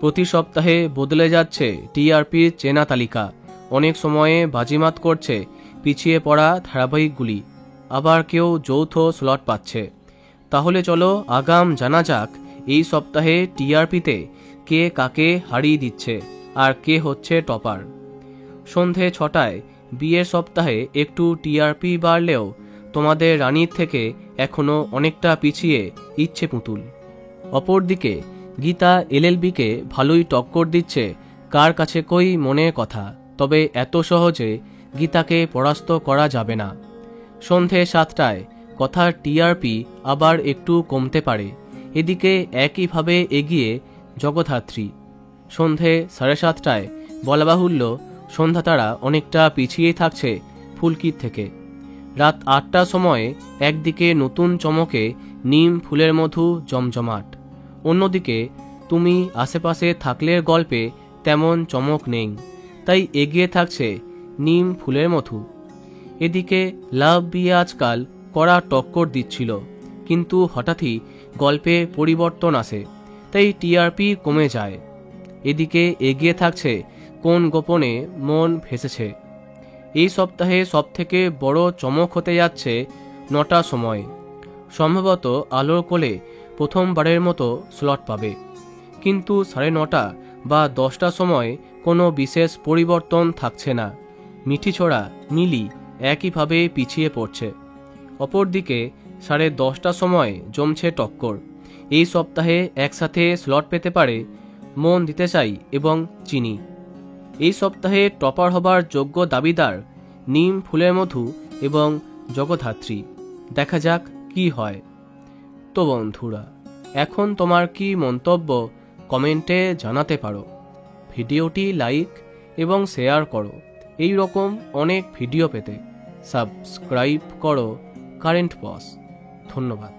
প্রতি সপ্তাহে বদলে যাচ্ছে টিআরপির চেনা তালিকা। অনেক সময়ে বাজিমাত করছে পিছিয়ে পড়া ধারাবাহিকগুলি, আবার কেউ যৌথ স্লট পাচ্ছে। তাহলে চলো আগাম জানা যাক এই সপ্তাহে টিআরপিতে কে কাকে হারিয়ে দিচ্ছে আর কে হচ্ছে টপার। সন্ধে 6টায় বিয়ের সপ্তাহে একটু টিআরপি বাড়লেও তোমাদের রানীর থেকে এখনও অনেকটা পিছিয়ে ইচ্ছে পুতুল। অপরদিকে গীতা এলএলবিকে ভালোই টক্কর দিচ্ছে কার কাছে কই মনের কথা, তবে এত সহজে গীতাকে পরাস্ত করা যাবে না। সন্ধে 7টায় কথার টিআরপি আবার একটু কমতে পারে, এদিকে একইভাবে এগিয়ে জগদ্ধাত্রী। সন্ধে 7:30টায় বলা বাহুল্য সন্ধ্যাতারা অনেকটা পিছিয়ে থাকছে ফুলকির থেকে। রাত 8টার সময়ে একদিকে নতুন চমকে নিম ফুলের মধু জমজমাট, অন্যদিকে তুমি আশেপাশে থাকলের গল্পে তেমন চমক নেই, তাই এগিয়ে থাকছে নিম ফুলের মধু। এদিকে লাভ বিয়ে আজকাল কড়া টক্কর দিচ্ছিল, কিন্তু হঠাৎই গল্পে পরিবর্তন আসে, তাই টিআরপি কমে যায়। এদিকে এগিয়ে থাকছে কোন গোপনে মন ভেসেছে। এই সপ্তাহে সবথেকে বড় চমক হতে যাচ্ছে 9টার সময়। সম্ভবত আলোর কোলে প্রথমবারের মতো স্লট পাবে, কিন্তু 9:30 বা 10টার সময় কোনো বিশেষ পরিবর্তন থাকছে না। মিঠিছোড়া মিলি একইভাবে পিছিয়ে পড়ছে। অপরদিকে 10:30টার সময় জমছে টক্কর। এই সপ্তাহে একসাথে স্লট পেতে পারে মন দিতে চাই এবং চিনি। এই সপ্তাহে টপার হবার যোগ্য দাবিদার নিম ফুলের মধু এবং জগদ্ধাত্রী। দেখা যাক কি হয়। তো বন্ধুরা, এখন তোমার কি মন্তব্য কমেন্টে জানাতে পারো। ভিডিওটি লাইক এবং শেয়ার করো। এই রকম অনেক ভিডিও পেতে সাবস্ক্রাইব করো কারেন্ট বস। ধন্যবাদ।